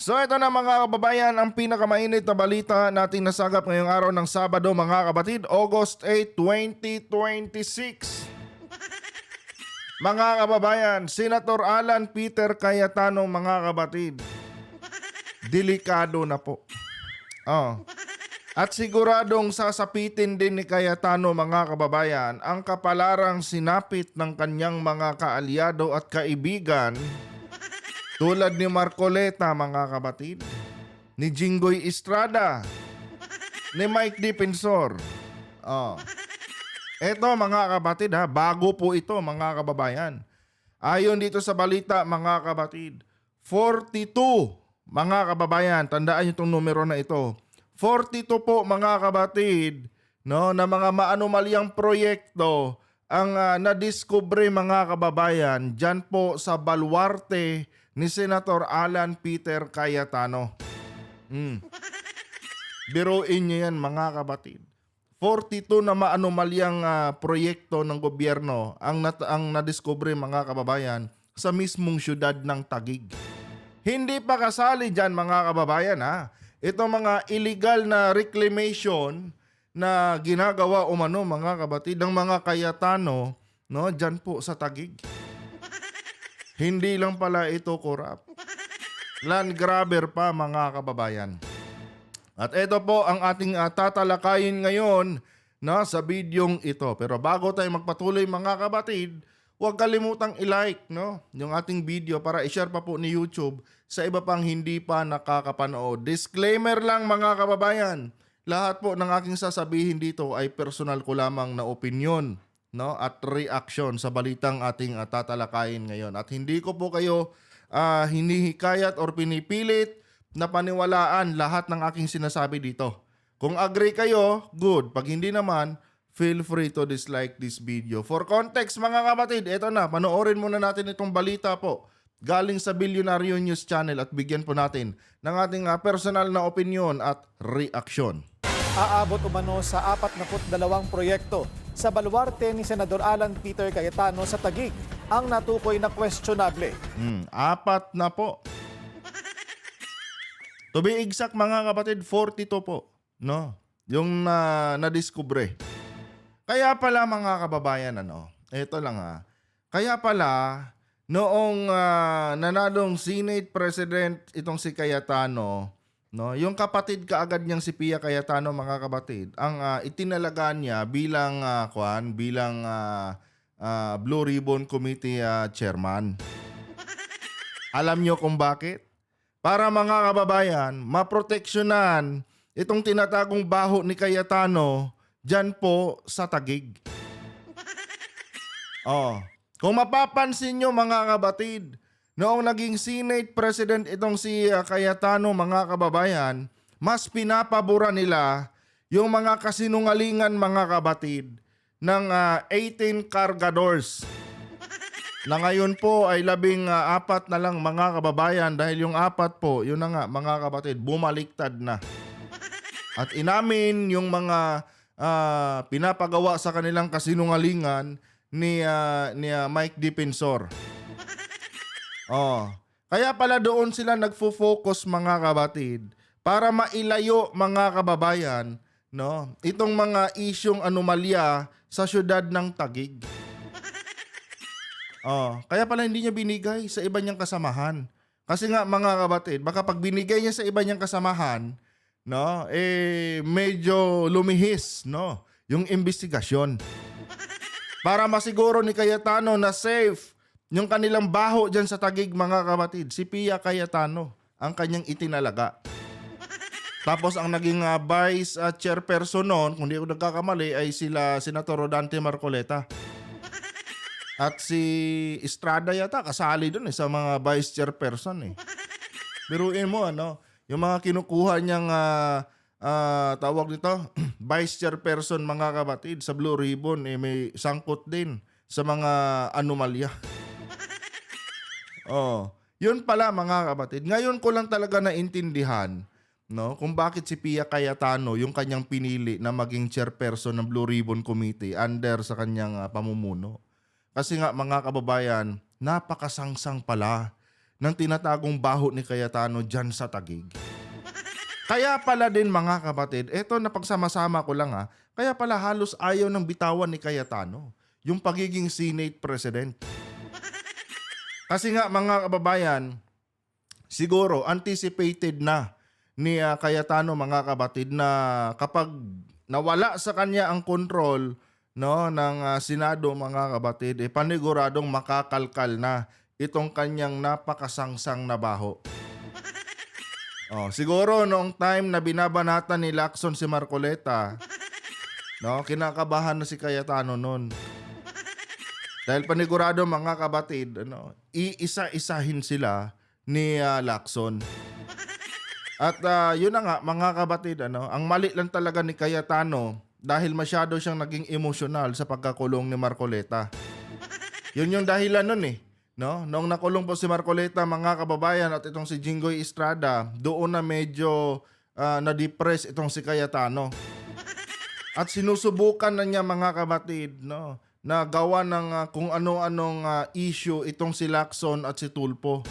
So ito na mga kababayan ang pinakamainit na balita natin nasagap ngayong araw ng Sabado mga kapatid, August 8, 2026. Mga kababayan, Senator Alan Peter Cayetano mga kapatid, delikado na po. At siguradong sasapitin din ni Cayetano mga kababayan ang kapalarang sinapit ng kanyang mga kaalyado at kaibigan tulad ni Marcoleta mga kapatid, ni Jinggoy Estrada, ni Mike Dipensor. Eto mga kapatid bago po ito mga kababayan. Ayon dito sa balita mga kapatid, 42 mga kababayan, tandaan niyo itong numero na ito. 42 po mga kapatid, no, na mga maanumalyang proyekto ang nadiskubre mga kababayan dyan po sa baluarte ni Senator Alan Peter Cayetano. Biruin niyo yan mga kapatid. 42 na maanumalyang proyekto ng gobyerno ang nadiskubre mga kababayan sa mismong syudad ng Taguig. Hindi pa kasali dyan mga kababayan Ito mga illegal na reclamation na ginagawa umano mga kapatid ng mga Cayetano, no, dyan po sa Taguig. Hindi lang pala ito corrupt. Land grabber pa mga kababayan. At ito po ang ating tatalakayin ngayon sa bidyong ito. Pero bago tayo magpatuloy mga kapatid, huwag kalimutang i-like yung ating video para i-share pa po ni YouTube sa iba pang hindi pa nakakapanood. Disclaimer lang mga kababayan, lahat po ng aking sasabihin dito ay personal ko lamang na opinion at reaction sa balitang ating tatalakayin ngayon. At hindi ko po kayo hinihikayat or pinipilit na paniwalaan lahat ng aking sinasabi dito. Kung agree kayo, good. Pag hindi naman, feel free to dislike this video. For context mga kapatid, eto na, panoorin muna natin itong balita po galing sa Bilyonaryo News Channel at bigyan po natin ng ating personal na opinion at reaksyon. Aabot umano sa 42 proyekto sa baluarte ni Senador Alan Peter Cayetano sa Taguig ang natukoy na questionable. 4 na po. To be exact mga kapatid, 42 po, yung nadiskubre. Kaya pala mga kababayan, ito lang kaya pala noong nanalong Senate President itong si Cayetano, yung kapatid kaagad niyang si Pia Cayetano mga kapatid, ang itinalaga niya bilang Blue Ribbon Committee chairman. Alam niyo kung bakit? Para mga kababayan, maproteksyonan itong tinatagong baho ni Cayetano dyan po sa Taguig. Kung mapapansin nyo mga kabatid, noong naging Senate President itong si Cayetano mga kababayan, mas pinapabura nila yung mga kasinungalingan mga kabatid ng 18 cargadores. Na ngayon po ay 14 na lang mga kababayan dahil yung 4 po, yun na nga mga kapatid, bumaliktad na. At inamin yung mga pinapagawa sa kanilang kasinungalingan ni Mike Dipensor. Kaya pala doon sila nagfo-focus mga kabatid para mailayo mga kababayan itong mga isyong anomalya sa syudad ng Taguig. Kaya pala hindi niya binigay sa iba niyang kasamahan. Kasi nga mga kabatid, baka pag binigay niya sa iba niyang kasamahan, medyo lumihis, yung investigasyon. Para masiguro ni Cayetano na safe yung kanilang baho dyan sa Taguig mga kabatid, si Pia Cayetano ang kanyang itinalaga. Tapos ang naging vice chairperson noon, kung di ako nagkakamali, ay sila Senator Rodante Marcoleta. At si Estrada yata kasali doon sa mga vice chairperson Biruin mo yung mga kinukuha niyang tawag nito vice chairperson mga kabatid sa Blue Ribbon may sangkot din sa mga anomalya. Yun pala mga kabatid. Ngayon ko lang talaga naintindihan kung bakit si Pia Cayetano yung kanyang pinili na maging chairperson ng Blue Ribbon Committee under sa kanyang pamumuno. Kasi nga mga kababayan, napakasangsang pala ng tinatagong baho ni Cayetano dyan sa Taguig. Kaya pala din mga kapatid, eto napagsama-sama ko lang kaya pala halos ayaw ng bitawan ni Cayetano yung pagiging Senate President. Kasi nga mga kababayan, siguro anticipated na ni Cayetano mga kapatid na kapag nawala sa kanya ang control ng Senado mga kapatid, paniguradong makakalkal na itong kanyang napakasangsang na baho. Siguro noong time na binabanatan ni Lacson si Marcoleta, kinakabahan na si Cayetano noon. Dahil panigurado mga kapatid, iisa-isahin sila ni Lacson. At yun na nga mga kapatid, ang mali lang talaga ni Cayetano dahil masyado siyang naging emosyonal sa pagkakulong ni Marcoleta. Yun yung dahilan nun Noong nakulong po si Marcoleta mga kababayan at itong si Jinggoy Estrada, doon na medyo na-depress itong si Cayetano. At sinusubukan na niya mga kapatid na gawa ng kung ano-anong issue itong si Lacson at si Tulfo.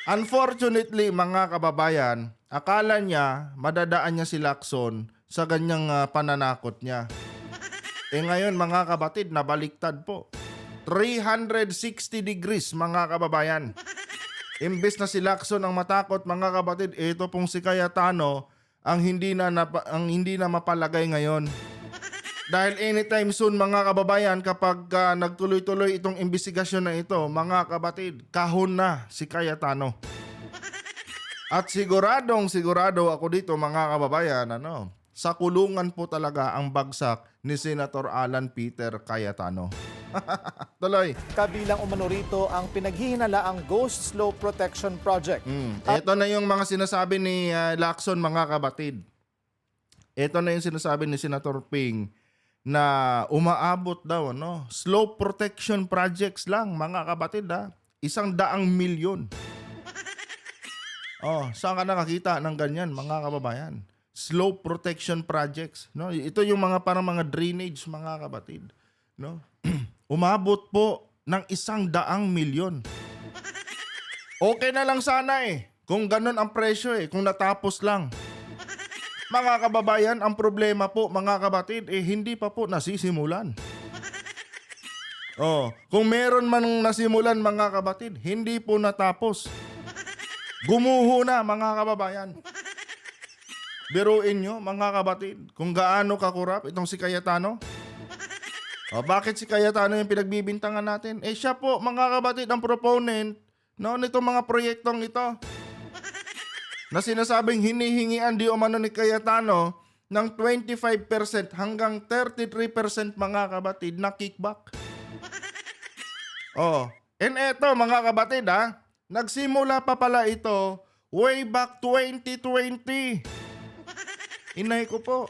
Unfortunately mga kababayan, akala niya madadaan niya si Lacson sa ganyang pananakot niya. Ngayon mga kapatid, nabaliktad po. 360 degrees mga kababayan. Imbes na si Lacson ang matakot mga kapatid, ito pong si Cayetano ang hindi na mapalagay ngayon. Dahil anytime soon mga kababayan, kapag nagtuloy-tuloy itong investigasyon na ito, mga kapatid, kahon na si Cayetano. At sigurado ako dito mga kababayan, sa kulungan po talaga ang bagsak ni Senator Alan Peter Cayetano. Tuloy. Kabilang umano rito ang pinaghihinalaang Ghost Slope Protection Project. Ito na yung mga sinasabi ni Lacson mga kapatid. Ito na yung sinasabi ni Senator Ping na umaabot daw slope protection projects lang mga kapatid 100 milyon. Saan ka nakakita ng ganyan mga kababayan? Slope protection projects, Ito yung mga parang mga drainage mga kapatid, Umabot po ng 100 milyon. Okay na lang sana kung ganun ang presyo kung natapos lang. Mga kababayan, ang problema po mga kapatid hindi pa po nasisimulan. Kung meron man nasimulan mga kapatid, hindi po natapos. Gumuho na mga kababayan. Biruin nyo mga kapatid kung gaano kakurap itong si Cayetano. Bakit si Cayetano yung pinagbibintangan natin? Siya po mga kapatid ang proponent nitong mga proyektong ito. Na sinasabing hinihingian di umano ni Cayetano ng 25% hanggang 33% mga kapatid na kickback. And eto mga kapatid nagsimula pa pala ito way back 2020. Inay ko po.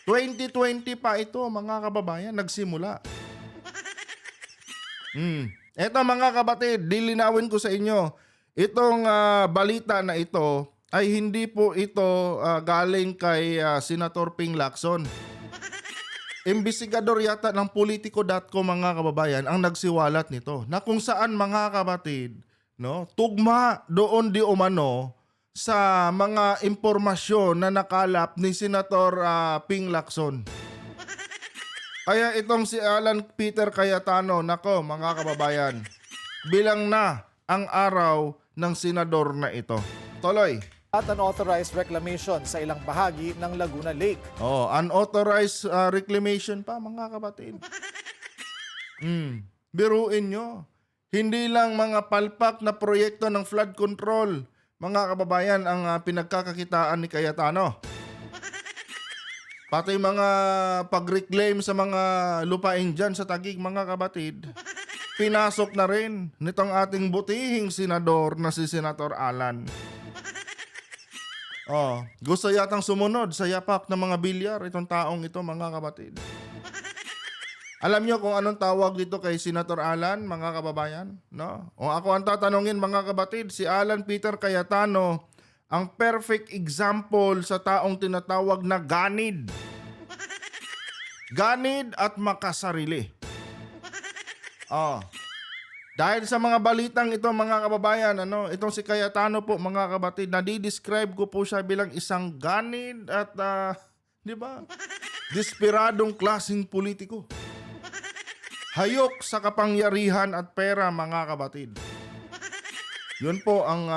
2020 pa ito mga kababayan nagsimula. Eto mga kapatid, dilinawin ko sa inyo. Itong balita na ito ay hindi po ito galing kay Senator Ping Lacson. Imbestigador yata ng Politico.com mga kababayan ang nagsiwalat nito na kung saan mga kapatid tugma doon di umano sa mga impormasyon na nakalap ni Senator Ping Lacson. Kaya itong si Alan Peter Cayetano, nako mga kababayan, bilang na ang araw ng senador na ito. Tuloy. At unauthorized reclamation sa ilang bahagi ng Laguna Lake. Unauthorized reclamation pa mga kapatid. Biruin nyo. Hindi lang mga palpak na proyekto ng flood control, mga kababayan, ang pinagkakakitaan ni Cayetano. Pati mga pag-reclaim sa mga lupain dyan sa Taguig, mga kapatid, pinasok na rin nitong ating butihing senador na si Senator Alan. Gusto yatang sumunod sa yapak ng mga bilyar itong taong ito, mga kapatid. Alam nyo kung anong tawag dito kay Senator Alan, mga kababayan? O ako ang tatanungin, mga kapatid, si Alan Peter Cayetano ang perfect example sa taong tinatawag na ganid. Ganid at makasarili. Dahil sa mga balitang ito mga kababayan, itong si Cayetano po mga kabatid, nadi-describe ko po siya bilang isang ganid at di ba? Desperadong klaseng politiko. Hayok sa kapangyarihan at pera mga kabatid. Yun po ang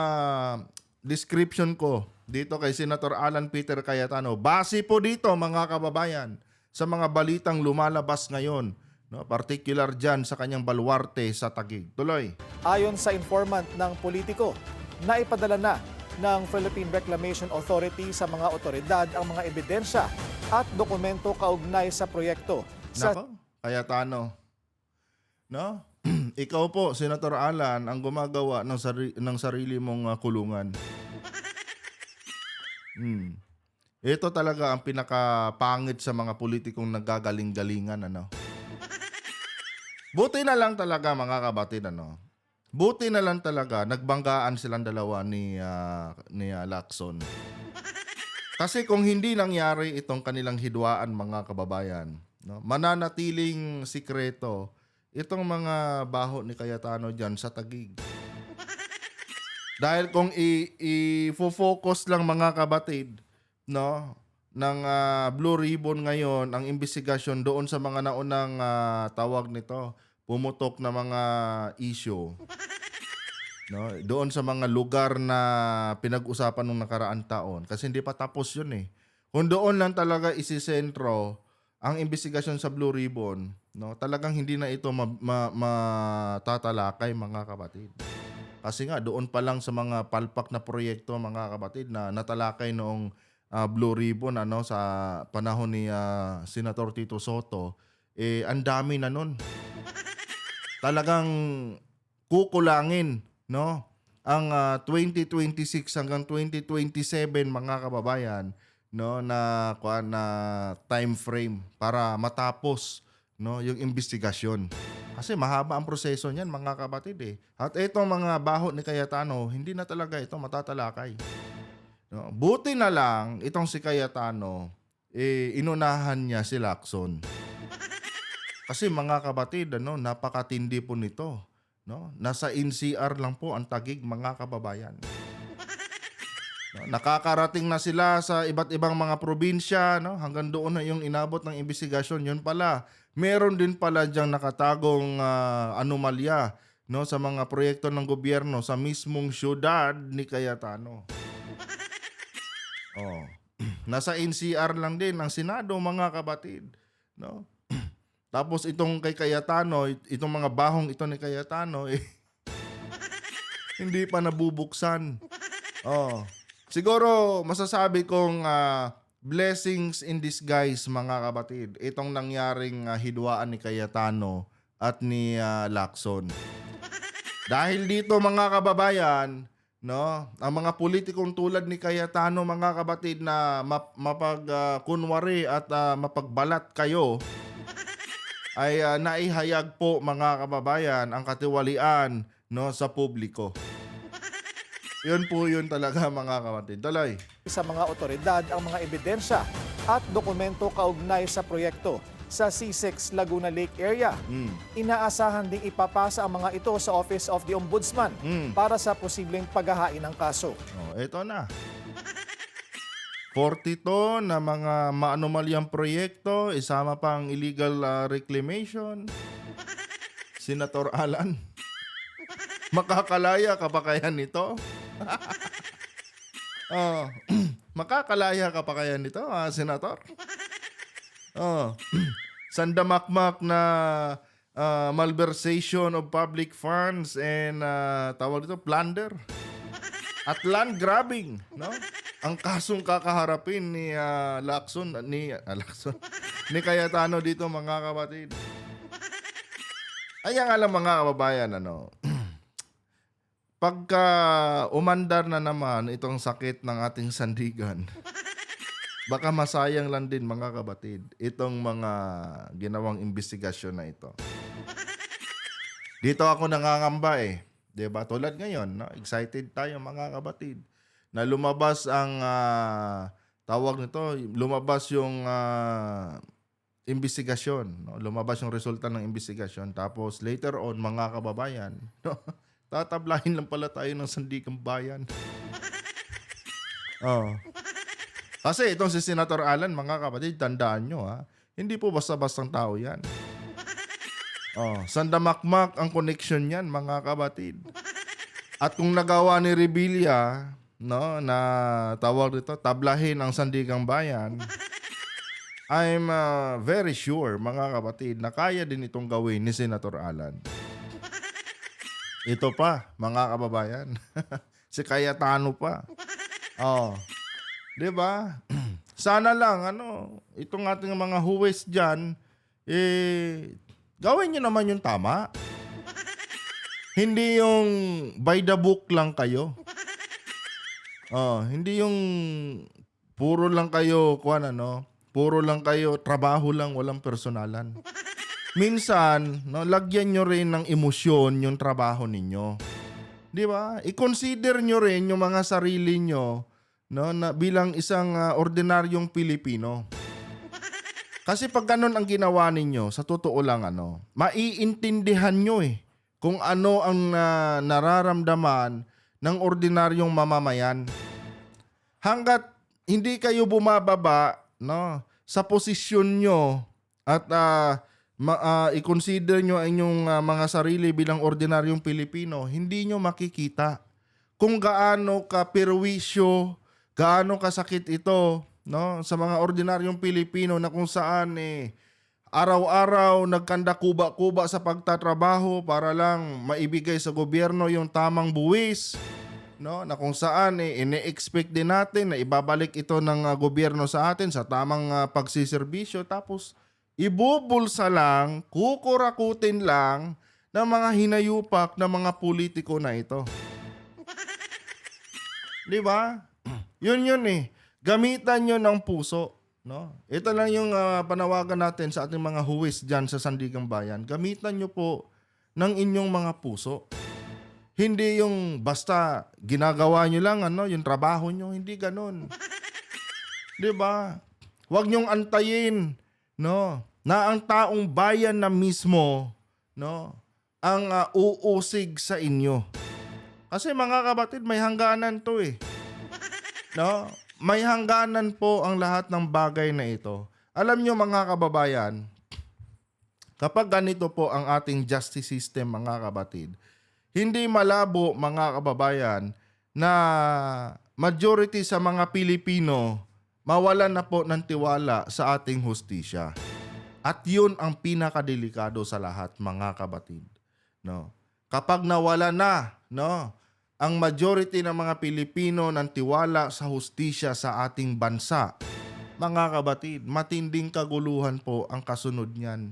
description ko dito kay Senator Alan Peter Cayetano. Base po dito mga kababayan sa mga balitang lumalabas ngayon. No, particular dyan sa kanyang baluarte sa Taguig. Tuloy. Ayon sa informant ng politiko, naipadala na ng Philippine Reclamation Authority sa mga otoridad ang mga ebidensya at dokumento kaugnay sa proyekto. Nako, Cayetano. No? Ikaw po, Senator Alan, ang gumagawa ng sarili mong kulungan. Ito talaga ang pinakapangit sa mga politikong naggagaling-galingan, Buti na lang talaga mga kabatid, Buti na lang talaga nagbanggaan silang dalawa ni Lacson. Kasi kung hindi nangyari itong kanilang hidwaan mga kababayan, mananatiling sikreto itong mga baho ni Cayetano diyan sa Taguig. Dahil kung i-focus lang mga kabatid, ng Blue Ribbon ngayon, ang investigasyon doon sa mga naunang tawag nito, pumutok na mga issue. Doon sa mga lugar na pinag-usapan nung nakaraang taon. Kasi hindi pa tapos yun eh. Kung doon lang talaga isisentro ang investigasyon sa Blue Ribbon, talagang hindi na ito matatalakay mga kapatid. Kasi nga doon pa lang sa mga palpak na proyekto mga kapatid na natalakay noong Blue Ribbon sa panahon ni Senator Tito Soto, ang dami na nun. Talagang kukulangin ang 2026 hanggang 2027 mga kababayan na time frame para matapos yung investigasyon. Kasi mahaba ang proseso niyan mga kapatid At itong mga baho ni Cayetano, hindi na talaga ito matatalakay. Buti na lang itong si Cayetano, inunahan niya si Lacson. Kasi mga kabatid, napakatindi po nito. Nasa NCR lang po ang Taguig mga kababayan. Nakakarating na sila sa iba't ibang mga probinsya, hanggang doon na yung inabot ng investigasyon. Yun pala, meron din pala diyang nakatagong anomalya sa mga proyekto ng gobyerno sa mismong syudad ni Cayetano. Nasa NCR lang din ang Senado mga kabatid. Tapos itong kay Cayetano, itong mga bahong ito ni Cayetano, hindi pa nabubuksan. Siguro masasabi kong blessings in disguise mga kabatid. Itong nangyaring hidwaan ni Cayetano at ni Lacson. Dahil dito mga kababayan, ang mga politikong tulad ni Cayetano mga kabatid na mapagkunwari at mapagbalat kayo ay naihayag po mga kababayan ang katiwalian sa publiko. Yun po yun talaga mga kabatid. Tuloy. Sa mga otoridad ang mga ebidensya at dokumento kaugnay sa proyekto sa C6 Laguna Lake area. Inaasahan ding ipapasa ang mga ito sa Office of the Ombudsman para sa posibleng paghahain ng kaso. Ito na. 42 na mga maanomalyang proyekto, isama pang illegal reclamation. Senator Alan, makakalaya ka pa kaya nito? Makakalaya ka pa kaya nito, Senator? Sandamakmak na malversation of public funds and tawag dito, plunder. At land grabbing, ang kasong kakaharapin ni Lacson ni Cayetano dito mga kapatid. Ay ang alam mga kababayan pagka umandar na naman itong sakit ng ating sandigan, baka masayang lang din mga kabatid itong mga ginawang investigasyon na ito. Dito ako nangangamba 'di ba? Tulad ngayon, excited tayo mga kabatid na lumabas ang tawag nito, lumabas yung investigasyon. No? Lumabas yung resulta ng investigasyon. Tapos later on, mga kababayan, no? Tatablahin lang pala tayo ng Sandigang Bayan. Oh. Kasi itong si Senator Alan, mga kapatid, tandaan nyo ha, hindi po basta-bastang tao yan. Oh, sandamakmak ang connection yan, mga kapatid. At kung nagawa ni Revilla, no, na tawag dito, tablahin ang Sandigang Bayan, I'm very sure, mga kapatid, na kaya din itong gawin ni Senator Alan. Ito pa, mga kababayan. Si Cayetano pa. Oh. 'Di ba? Sana lang itong ating mga huwes diyan gawin niyo naman yung tama. Hindi yung by the book lang kayo. Oh, hindi yung puro lang kayo puro lang kayo trabaho lang, walang personalan. Minsan, lagyan nyo rin ng emosyon yung trabaho ninyo. Di ba? I-consider nyo rin yung mga sarili nyo na bilang isang ordinaryong Pilipino. Kasi pag ganun ang ginawa ninyo, sa totoo lang maiintindihan nyo kung ano ang nararamdaman ng ordinaryong mamamayan. Hanggat hindi kayo bumababa sa posisyon nyo at i-consider nyo ang inyong mga sarili bilang ordinaryong Pilipino, hindi nyo makikita kung gaano ka perwisyo, gaano kasakit ito sa mga ordinaryong Pilipino na kung saan araw-araw nagkanda kuba-kuba sa pagtatrabaho para lang maibigay sa gobyerno yung tamang buwis, na kung saan ine-expect din natin na ibabalik ito ng gobyerno sa atin sa tamang pagsiservisyo, tapos ibubulsa lang, kukurakutin lang ng mga hinayupak ng mga politiko na ito. Di ba? Yun Gamitan nyo ng puso. Ito lang yung panawagan natin sa ating mga huwis dyan sa Sandigang Bayan. Gamitan nyo po ng inyong mga puso. Hindi yung basta ginagawa nyo lang yung trabaho nyo. Hindi ganun. Di ba? Huwag nyong antayin na ang taong bayan na mismo ang uusig sa inyo. Kasi mga kapatid, may hangganan to May hangganan po ang lahat ng bagay na ito. Alam nyo mga kababayan, kapag ganito po ang ating justice system, mga kapatid, hindi malabo mga kababayan na majority sa mga Pilipino mawalan na po ng tiwala sa ating hustisya. At yun ang pinakadelikado sa lahat, mga kapatid. Kapag nawala na ang majority ng mga Pilipino ng tiwala sa hustisya sa ating bansa, mga kapatid, matinding kaguluhan po ang kasunod niyan.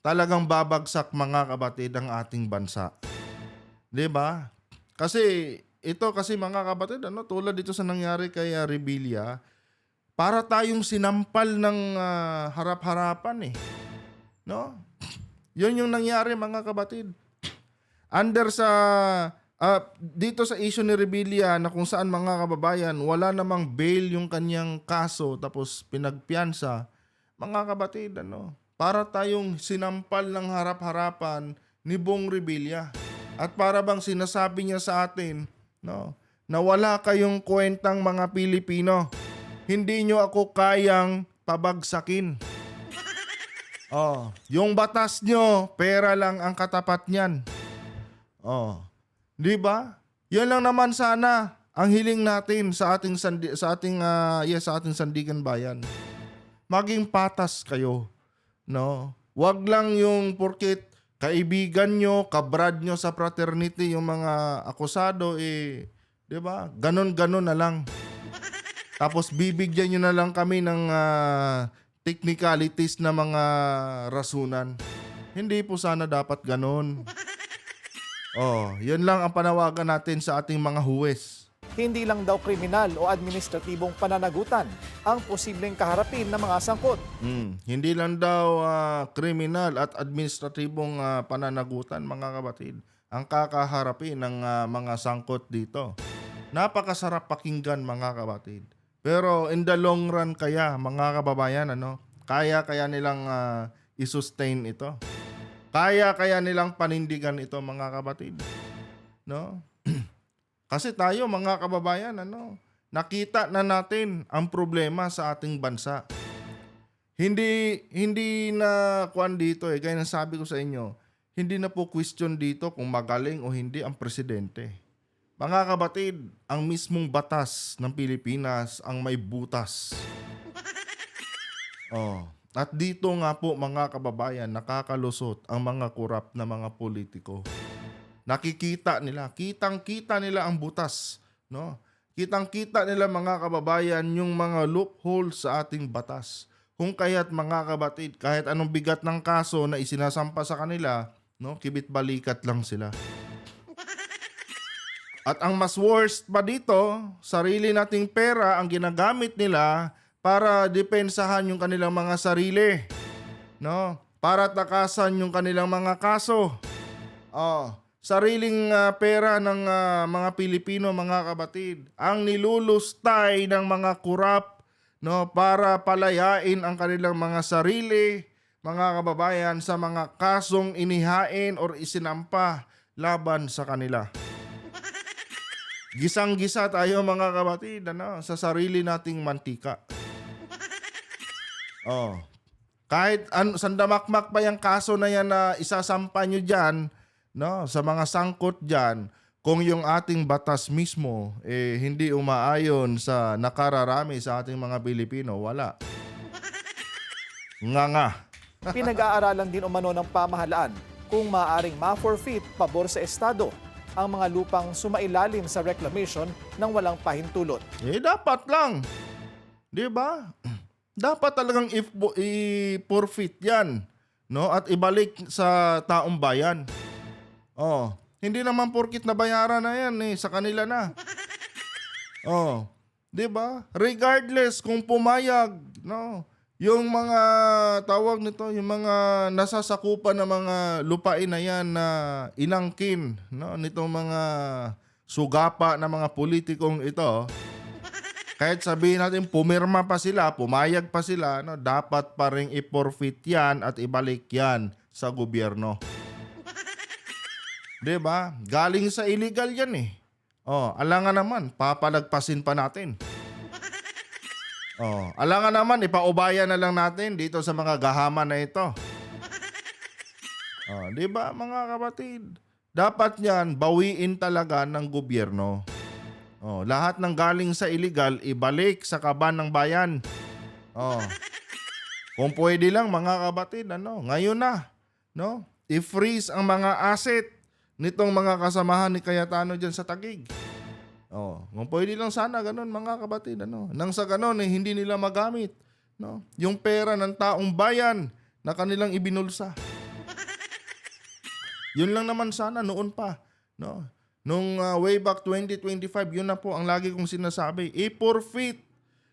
Talagang babagsak, mga kapatid, ang ating bansa. 'Di ba? Kasi mga kapatid, tulad dito sa nangyari kay Revilla, para tayong sinampal ng harap-harapan Yun yung nangyari, mga kapatid. Under sa dito sa issue ni Revilla na kung saan, mga kababayan, wala namang bail yung kanyang kaso tapos pinagpiyansa. Mga kapatid, para tayong sinampal ng harap-harapan ni Bong Revilla. At para bang sinasabi niya sa atin na wala kayong kwentang mga Pilipino. Hindi nyo ako kayang pabagsakin. Yung batas nyo, pera lang ang katapat niyan. Di ba? Yan lang naman sana ang hiling natin sa ating Sandigan Bayan. Maging patas kayo, Wag lang yung porket kaibigan nyo, kabrad nyo sa fraternity yung mga akusado, 'di ba? Ganon-ganon na lang. Tapos bibigyan nyo na lang kami ng technicalities na mga rasunan. Hindi po sana dapat ganon. Yun lang ang panawagan natin sa ating mga huwes. Hindi lang daw kriminal o administratibong pananagutan ang posibleng kaharapin ng mga sangkot. Hindi lang daw kriminal at administratibong pananagutan, mga kapatid, ang kakaharapin ng mga sangkot dito. Napakasarap pakinggan, mga kapatid. Pero in the long run kaya, mga kababayan, Kaya nilang i-sustain ito. Kaya nilang panindigan ito, mga kapatid. No? Kasi tayo, mga kababayan, nakita na natin ang problema sa ating bansa. Hindi na kuan dito gaya ng sabi ko sa inyo, hindi na po question dito kung magaling o hindi ang presidente. Mga kapatid, ang mismong batas ng Pilipinas ang may butas. At dito nga po, mga kababayan, nakakalusot ang mga korap na mga politiko. Nakikita nila, kitang-kita nila ang butas, no? Kitang-kita nila, mga kababayan, yung mga loophole sa ating batas. Kung kaya't, mga kabatid, kahit anong bigat ng kaso na isinasampa sa kanila, no, kibit-balikat lang sila. At ang mas worst pa dito, sarili nating pera ang ginagamit nila para depensahan yung kanilang mga sarili, no? Para takasan yung kanilang mga kaso. Sariling pera ng mga Pilipino, mga kabatid, ang nilulustay ng mga korap, no, para palayain ang kanilang mga sarili, mga kababayan, sa mga kasong inihain or isinampa laban sa kanila. Gisang-gisa tayo, mga kabatid, sa sarili nating mantika. Kahit sandamakmak pa yung kaso na yan na isasampa nyo dyan, no, sa mga sangkot dyan, kung yung ating batas mismo hindi umaayon sa nakararami sa ating mga Pilipino, wala. Nga. Pinag-aaralan din umano ng pamahalaan kung maaaring ma-forfeit pabor sa Estado ang mga lupang sumailalim sa reclamation ng walang pahintulot. Dapat lang. Di ba? Dapat talagang i-forfeit yan, no? At ibalik sa taong bayan. Hindi naman porkit na bayaran na yan sa kanila na. Di ba? Regardless kung pumayag, no? Yung mga tawag nito, yung mga nasasakupan ng mga lupain na yan na inangkin, no, nitong mga sugapa na mga politikong ito, kahit sabihin natin pumirma pa sila, pumayag pa sila, no, dapat pa rin i-forfeit yan at ibalik yan sa gobyerno. 'Di ba? Galing sa illegal yan alangan naman, papalagpasin pa natin. Alangan naman, ipaubayan na lang natin dito sa mga gahaman na ito. 'Di ba, mga kapatid? Dapat yan, bawiin talaga ng gobyerno. Lahat ng galing sa illegal, ibalik sa kaban ng bayan. Kung pwede lang, mga kapatid, ngayon na, no? I-freeze ang mga asset nitong mga kasamahan ni Cayetano dyan sa Taguig. Kung pwede lang sana ganun, mga kapatid, nang sa ganun hindi nila magamit, no, yung pera ng taong bayan na kanilang ibinulsa. Yun lang naman sana noon pa, no. Nung way back 2025, yun na po ang lagi kong sinasabi, i-forfeit,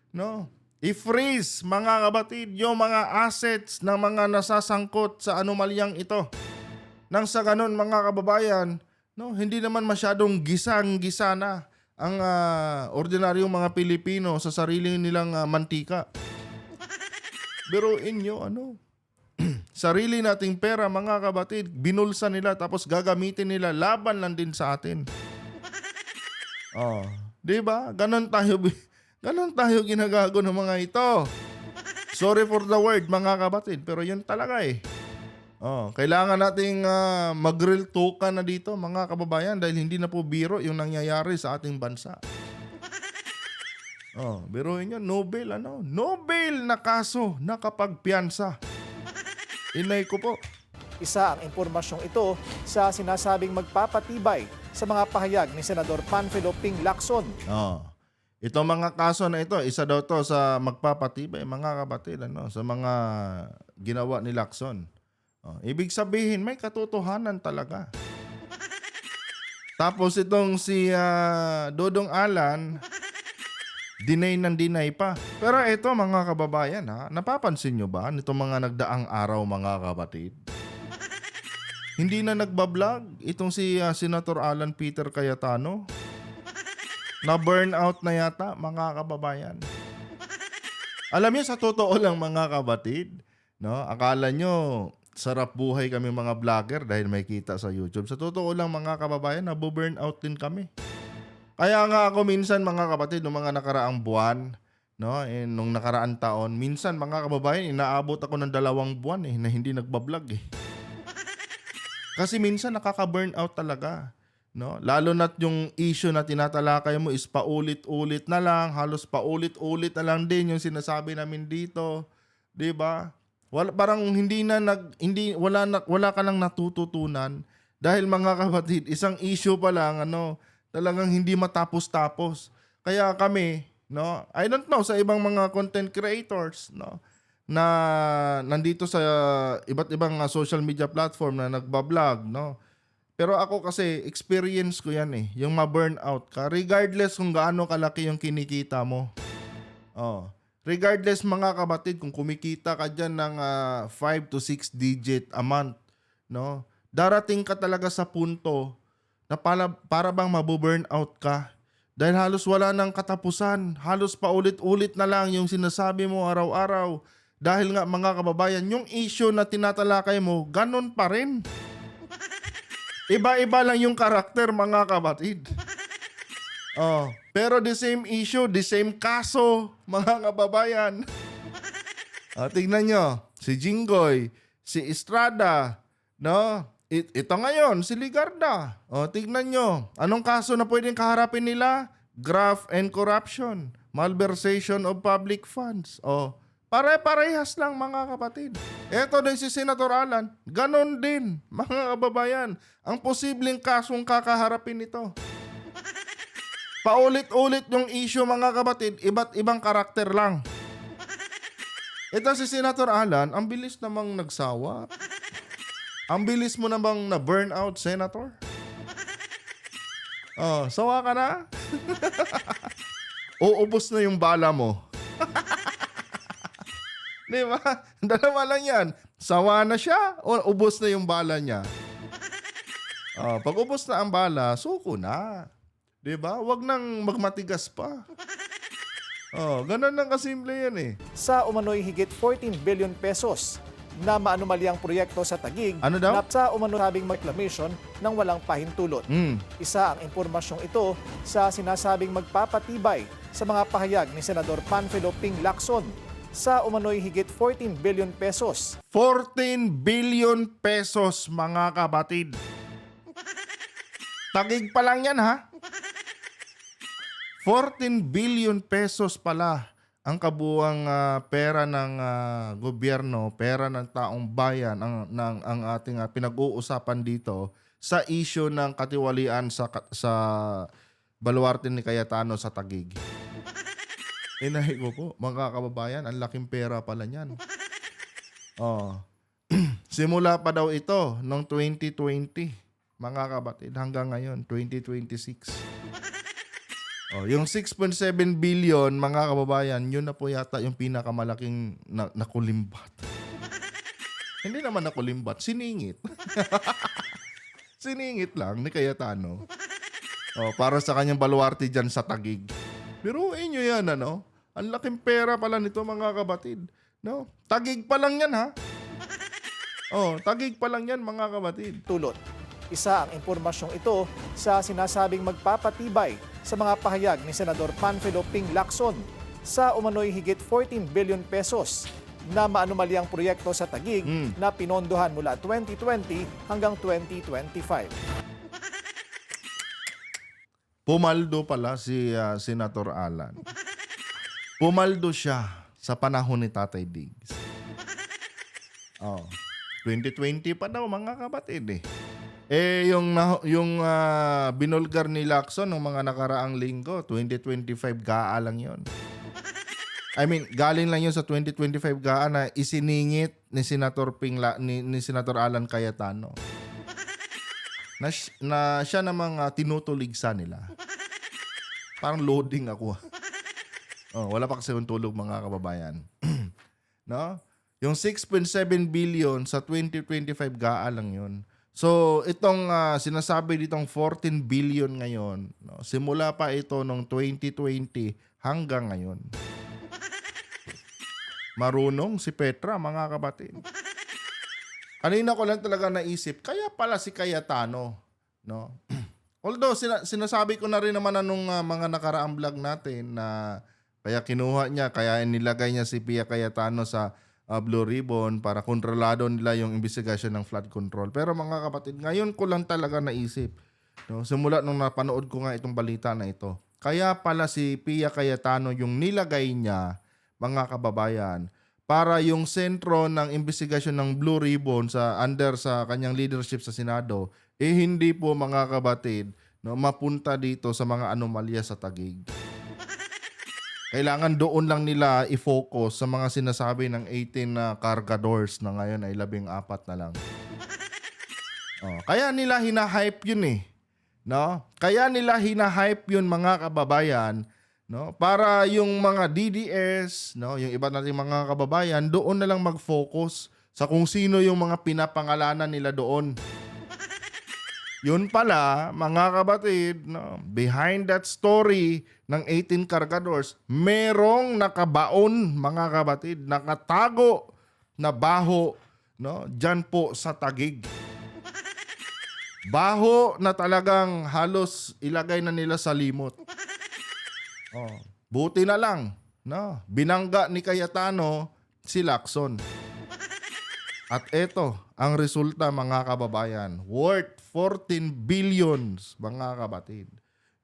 no, i-freeze, mga kapatid, yung mga assets ng mga nasasangkot sa anomalyang ito. Nang sa ganun, mga kababayan, no, hindi naman masyadong gisang-gisa na ang ordinaryong mga Pilipino sa sarili nilang mantika. Biruin nyo, sarili nating pera, mga kabatid, binulsa nila tapos gagamitin nila laban lang din sa atin. Di ba? Ganon tayo ginagago ng mga ito. Sorry for the word, mga kabatid, pero yun talaga kailangan nating mag-real talk na dito, mga kababayan, dahil hindi na po biro yung nangyayari sa ating bansa. Biruin nyo, Nobel na kaso na kapagpiyansa. Inay ko po. Isa ang impormasyong ito sa sinasabing magpapatibay sa mga pahayag ni Senador Panfilo Ping Lacson. Itong mga kaso na ito, isa daw to sa magpapatibay, mga kapatid, sa mga ginawa ni Lacson. Ibig sabihin, may katotohanan talaga. Tapos itong si Dodong Alan, deny pa. Pero ito, mga kababayan, napapansin nyo ba nitong mga nagdaang araw, mga kapatid? Hindi na nagbablog itong si Senator Alan Peter Cayetano. Na burnout na yata, mga kababayan. Alam niyo, sa totoo lang mga kabatid, no? Akala nyo sarap buhay kami mga vlogger dahil may kita sa YouTube. Sa totoo lang mga kababayan, nabu-burnout din kami. Kaya nga ako minsan mga kapatid, nung mga nakaraang buwan, no, nung nakaraang taon, minsan mga kababayan, inaabot ako ng 2 buwan na hindi nagbablog eh. Kasi minsan nakaka-burnout talaga. No? Lalo na't yung issue na tinatalakay mo is paulit-ulit na lang, halos paulit-ulit na lang din yung sinasabi namin dito, 'di ba? Parang wala ka lang natututunan dahil mga kapatid, isang issue pa lang talagang hindi matapos-tapos. Kaya kami, no, I don't know sa ibang mga content creators, no, na nandito sa iba't ibang social media platform na nagba-vlog, no. Pero ako kasi, experience ko yan eh. Yung ma-burnout ka. Regardless kung gaano kalaki yung kinikita mo. Oh. Regardless mga kabatid, kung kumikita ka dyan ng 5 to 6 digit a month, no? Darating ka talaga sa punto na para bang mabu-burnout ka. Dahil halos wala nang katapusan. Halos paulit-ulit na lang yung sinasabi mo araw-araw. Dahil nga mga kababayan, yung issue na tinatalakay mo, ganun pa rin. Iba-iba lang yung karakter mga kabatid. Oh, pero the same issue, the same kaso, mga kababayan. Tingnan nyo, si Jinggoy, si Estrada, no? Ito ngayon, si Ligarda. Tingnan nyo, anong kaso na pwedeng kaharapin nila? Graft and corruption, malversation of public funds. Pare-parehas lang mga kapatid. Eto din si Senator Alan, ganon din mga kababayan. Ang posibleng kasong kakaharapin nito. Paulit-ulit yung issue mga kapatid, iba't ibang karakter lang. Ito si Senator Alan, ang bilis namang nagsawa. Ang bilis mo namang na-burnout, Senator. Sawa ka na? Uubos na yung bala mo. Di ba? Dalawa lang yan. Sawa na siya o ubos na yung bala niya? Pag ubos na ang bala, suko na. Di ba? Huwag nang magmatigas pa. Ganun lang kasimple yan eh. Sa umano'y higit 14 billion pesos na maanumalyang proyekto sa Taguig Ano daw? na sa umano sabing reclamation ng walang pahintulot. Isa ang impormasyong ito sa sinasabing magpapatibay sa mga pahayag ni Senador Panfilo Ping Lacson sa umano'y higit 14 billion pesos. 14 billion pesos mga kabatid. Taguig pa lang yan ha. 14 billion pesos pala ang kabuang pera ng gobyerno, pera ng taong bayan, ang ating pinag-uusapan dito sa issue ng katiwalian sa baluarte ni Cayetano sa Taguig. Inahi ko po, mga kababayan, ang laking pera pala niyan. Simula pa daw ito noong 2020, mga kabatid, hanggang ngayon, 2026. Yung 6.7 billion, mga kababayan, yun na po yata yung pinakamalaking nakulimbat. Hindi naman nakulimbat, siningit. Siningit lang ni Cayetano. Para sa kanyang baluarte dyan sa Taguig. Biruin nyo yan, Ang laking pera pala nito mga kabatid. No? Taguig pa lang yan ha. Taguig pa lang yan mga kabatid. Tulot. Isa ang impormasyong ito sa sinasabing magpapatibay sa mga pahayag ni Senador Panfilo Ping Lacson sa umano'y higit 14 billion pesos na maanumalyang proyekto sa Taguig na pinondohan mula 2020 hanggang 2025. Pumaldo pala si Senator Alan. Pumaldo siya sa panahon ni Tatay Diggs. 2020 pa daw mga kabatid eh. Yung binulgar ni Lacson ng mga nakaraang linggo, 2025 GAA lang yon. I mean, galing lang yun sa 2025 GAA na isiningit ni Senator ni Senator Alan Cayetano. Na siya namang tinutuligsa nila. Parang loading ako. Wala pa kasi yung tulog mga kababayan. No? Yung 6.7 billion sa 2025 GAA lang yun. So, itong sinasabi ditong 14 billion ngayon, simula pa ito noong 2020 hanggang ngayon. Marunong si Petra, mga kapatid. Kanina ko lang talaga naisip, kaya pala si Cayetano, no? Although sinasabi ko na rin naman anong mga nakaraang vlog natin na kaya kinuha niya, kaya nilagay niya si Pia Cayetano sa Blue Ribbon para kontrolado nila yung investigasyon ng flood control. Pero mga kapatid, ngayon ko lang talaga naisip, no? Simula nung napanood ko nga itong balita na ito. Kaya pala si Pia Cayetano yung nilagay niya, mga kababayan, para yung sentro ng investigasyon ng Blue Ribbon under sa kanyang leadership sa Senado, hindi po mga kabatid, no, mapunta dito sa mga anomalya sa Taguig. Kailangan doon lang nila i-focus sa mga sinasabi ng 18 cargadores na ngayon ay 14 na lang. Kaya nila hina-hype yun no? Kaya nila hina-hype yun, mga kababayan, no? Para yung mga DDS, no, yung iba nating mga kababayan, doon na lang mag-focus sa kung sino yung mga pinapangalanan nila doon. Yun pala, mga kabatid, no, behind that story ng 18 cargadores, merong nakabaon, mga kabatid, nakatago na baho, no, dyan po sa Taguig. Baho na talagang halos ilagay na nila sa limot. Buti na lang, no, binangga ni Cayetano si Lacson. At eto ang resulta, mga kababayan, worth 14 billions, mga kabatid,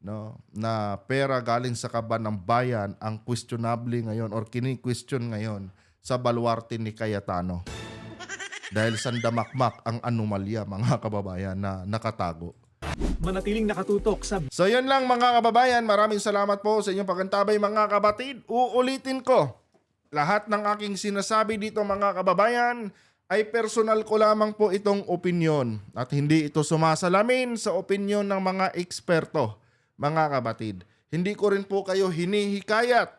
no, na pera galing sa kaban ng bayan ang questionable ngayon or kini-question ngayon sa baluarte ni Cayetano. Dahil sandamakmak ang anomalya, mga kababayan, na nakatago. Manatiling nakatutok sa So yun lang, mga kababayan, maraming salamat po sa inyong pagantabay, mga kabatid. Uulitin ko, lahat ng aking sinasabi dito, mga kababayan, ay personal ko lamang po itong opinyon at hindi ito sumasalamin sa opinyon ng mga eksperto, mga kabatid. Hindi ko rin po kayo hinihikayat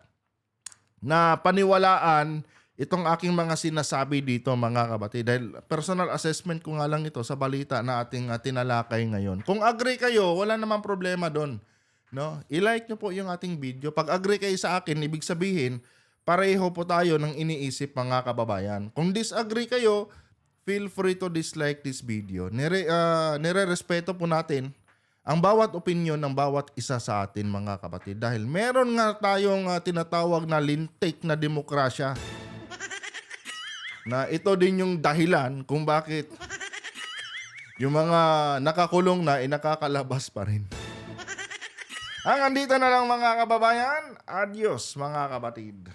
na paniwalaan itong aking mga sinasabi dito, mga kabatid. Dahil personal assessment ko nga lang ito sa balita na ating tinalakay ngayon. Kung agree kayo, wala namang problema doon, no? I-like nyo po yung ating video. Pag agree kayo sa akin, ibig sabihin, pareho po tayo ng iniisip, mga kababayan. Kung disagree kayo, feel free to dislike this video. Nire-respeto po natin ang bawat opinion ng bawat isa sa atin, mga kapatid. Dahil meron nga tayong tinatawag na lintik na demokrasya. Na ito din yung dahilan kung bakit yung mga nakakulong na nakakalabas pa rin. Andito na lang, mga kababayan. Adios, mga kapatid.